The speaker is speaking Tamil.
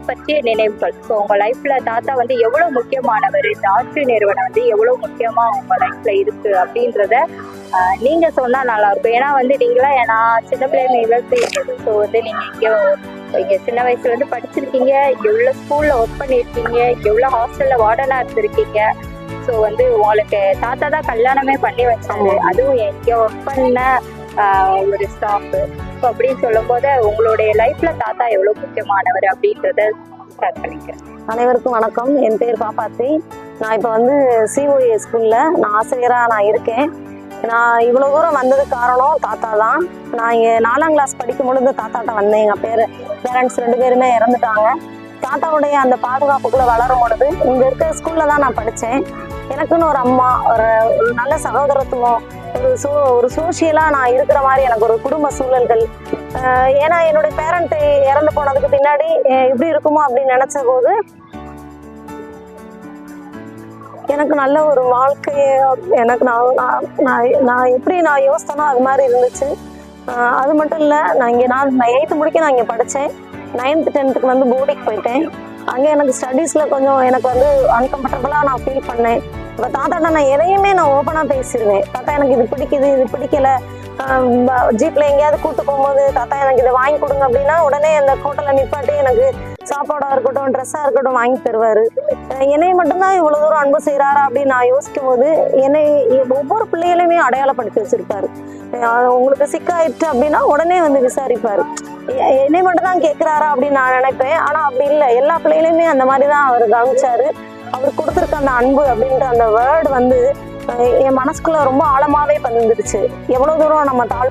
பற்றிய நினைவுகள். ஸோ உங்க லைஃப்ல தாத்தா வந்து எவ்வளவு முக்கியமானவர், இந்த ஆட்சி நிறுவனம் வந்து எவ்வளவு முக்கியமா உங்க லைஃப்ல இருக்கு அப்படின்றத நீங்க சொன்னா நல்லா இருக்கும். ஏன்னா வந்து நீங்களா நான் சின்ன பிள்ளைங்க தெரியாது. ஸோ வந்து நீங்க இங்க சின்ன வயசுல இருந்து படிச்சிருக்கீங்க, எவ்வளவு ஸ்கூல்ல ஒர்க் பண்ணிருக்கீங்க, எவ்வளவு ஹாஸ்டல்ல வார்டனா இருந்திருக்கீங்க. ஸோ வந்து உங்களுக்கு தாத்தா தான் கல்யாணமே பண்ணி வச்சாரு, அதுவும் எங்க ஒர்க் பண்ண ஒரு ஸ்டாஃப். ஸோ அப்படின்னு சொல்லும் போது உங்களுடைய லைஃப்ல தாத்தா எவ்வளவு முக்கியமானவர் அப்படின்றத ஸ்டார்ட் பண்ணிக்கிறேன். அனைவருக்கும் வணக்கம். என் பேர் பாப்பாத்தி. நான் இப்போ வந்து COA ஸ்கூல்ல நான் ஆசிரியராக இருக்கேன். நான் இவ்வளோ தூரம் வந்ததுக்கு காரணம் தாத்தா தான். நான் இங்கே 4ஆம் கிளாஸ் படிக்கும் பொழுது தாத்தாட்ட வந்தேன். எங்கள் பேரண்ட்ஸ் 2 பேருமே இறந்துட்டாங்க. தாத்தாவுடைய அந்த பாதுகாப்புக்குள்ளே வளரும் பொழுது இங்கே இருக்க ஸ்கூலில் தான் நான் படித்தேன். எனக்குன்னு ஒரு அம்மா, ஒரு நல்ல சகோதரத்துவம், ஒரு சோஷியலாக நான் இருக்கிற மாதிரி எனக்கு ஒரு குடும்ப சூழல்கள். ஏன்னா என்னுடைய பேரண்ட் இறந்து போனதுக்கு பின்னாடி எப்படி இருக்குமோ அப்படின்னு நினச்ச போது எனக்கு நல்ல ஒரு வாழ்க்கையை எனக்கு நான் எப்படி நான் யோசித்தனோ அது மாதிரி இருந்துச்சு. அது மட்டும் இல்லை, நான் 8th முடிக்க நான் இங்கே படித்தேன். 9th 10th வந்து போர்டிங் போயிட்டேன். அங்கே எனக்கு ஸ்டடீஸில் கொஞ்சம் எனக்கு வந்து அன்கம்ஃபர்டபுளாக நான் ஃபீல் பண்ணேன். இப்போ தாத்தாட்ட நான் எதையுமே நான் ஓப்பனாக பேசிடுவேன். தாத்தா எனக்கு இது பிடிக்குது, இது பிடிக்கலை. ஜீப்பில் எங்கேயாவது கூட்டு போகும்போது தாத்தா எனக்கு இதை வாங்கி கொடுங்க அப்படின்னா உடனே அந்த ஹோட்டலில் நிப்பாட்டி எனக்கு சாப்பாடாக இருக்கட்டும், ட்ரெஸ்ஸாக இருக்கட்டும் வாங்கி தருவார். என்னை மட்டும்தான் இவ்வளோ தூரம் அன்பு செய்கிறாரா அப்படின்னு நான் யோசிக்கும் போது என்னை ஒவ்வொரு பிள்ளைகளையுமே அடையாளப்படுத்தி வச்சுருப்பாரு. உங்களுக்கு சிக்காயிடுச்சு அப்படின்னா உடனே வந்து விசாரிப்பார். என்னை மட்டும் தான் கேட்குறாரா அப்படின்னு நான் நினைப்பேன். ஆனால் அப்படி இல்லை, எல்லா பிள்ளைகளையுமே அந்த மாதிரி தான் அவர் கவனிச்சாரு. அவர் கொடுத்துருக்க அந்த அன்பு அப்படின்ற அந்த வேர்டு வந்து என் மனசுக்குள்ள ரொம்ப ஆழமாவே பதிந்துருச்சு. எவ்வளவு தூரம் நம்ம